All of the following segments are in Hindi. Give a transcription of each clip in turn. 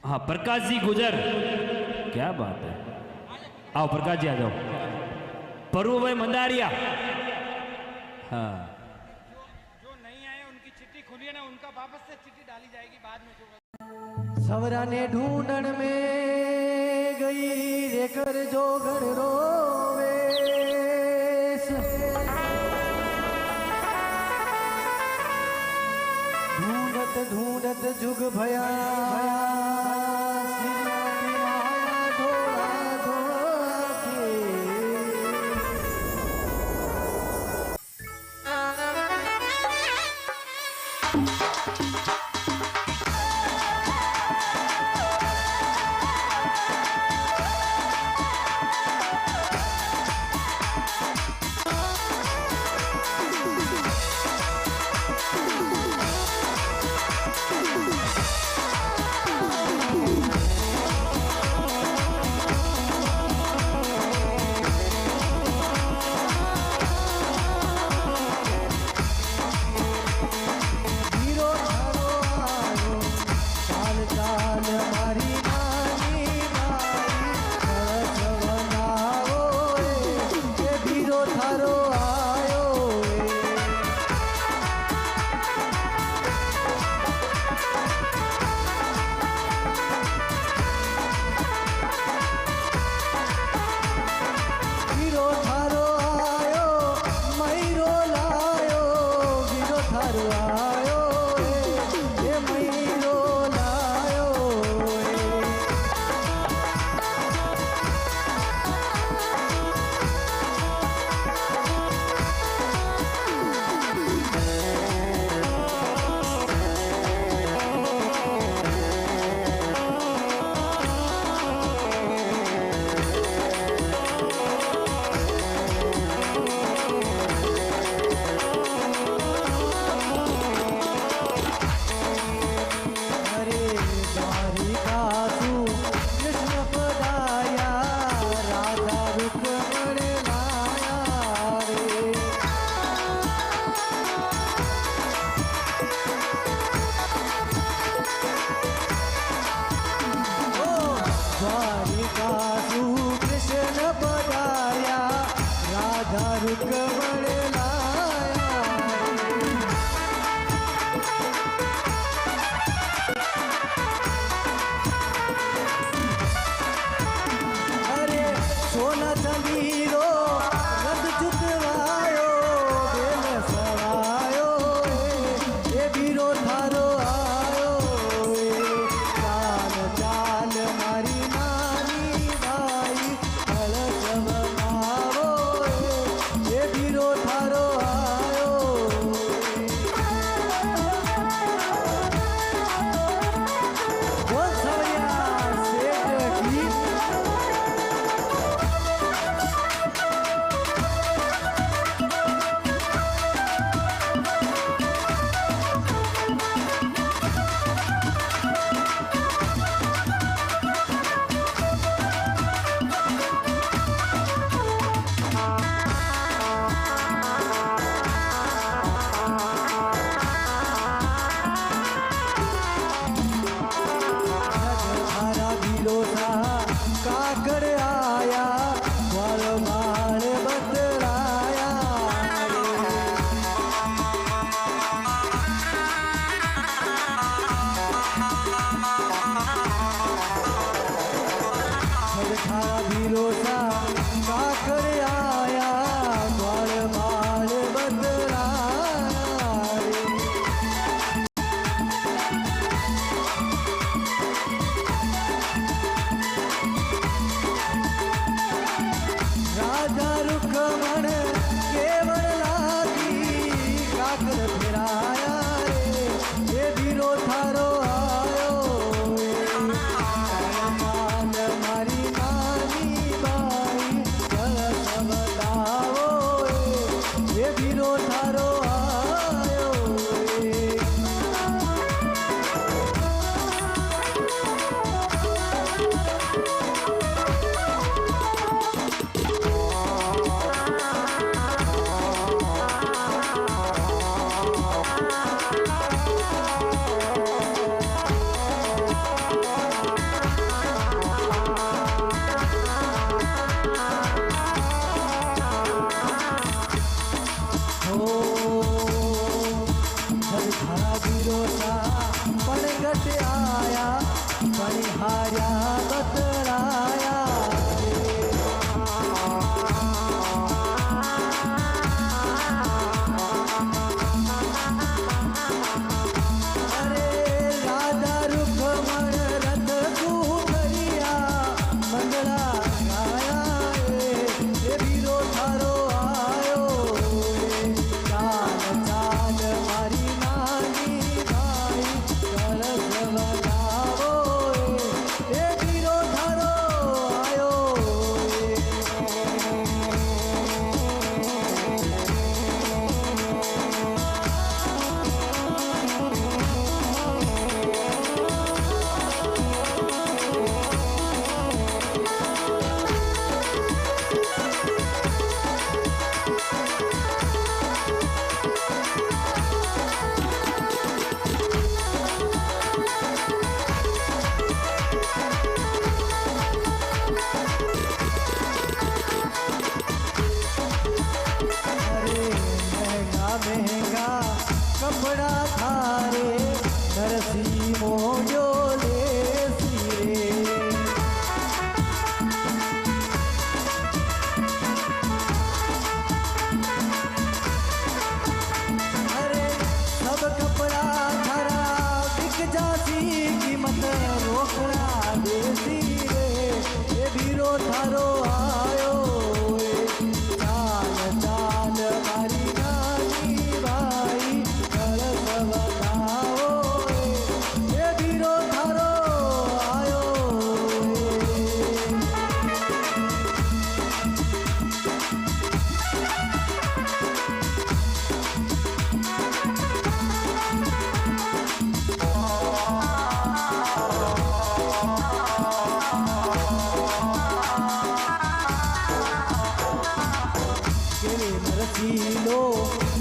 हाँ प्रकाश जी गुजर, क्या बात है। आओ प्रकाश जी आ जाओ। परु भाई मंदारिया। हाँ जो नहीं आए उनकी चिट्ठी खुली है ना, उनका वापस से चिट्ठी डाली जाएगी बाद में। जो सवरा ने ढूंढन में गई रे कर जो घर रोवे, ढूंढत ढूंढत जुग भया थारो आयो चाल चाल मारी नानी भाई कलश बताओ ये वीरो थारो आयो लो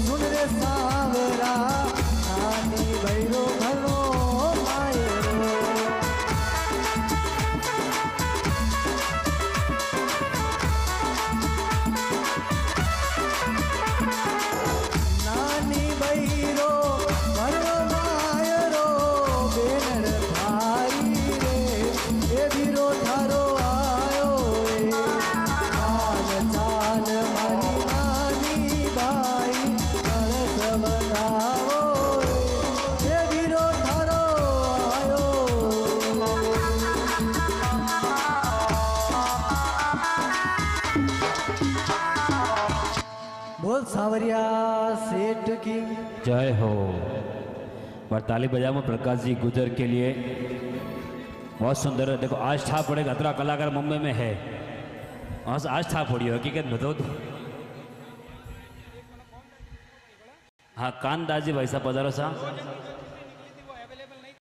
सुन रे सावरा नानी भैरो भलो मायरो नानी भैरो भलो मायरो बेनर भाई रे ए वीरो थारो आयो चाल चाल मारी नानी भाई कलश बताओ ये वीरो थारो आयो बोल सावरिया सेठ की जय हो। पर ताली बजाओ प्रकाश जी गुजर के लिए, बहुत सुंदर है। देखो आज था पड़ेगा, अतरा कलाकार मुंबई में है, आज था पड़ी हकीकत बताओ तो। हाँ कानदास जी भाई साहब पधारो साहब।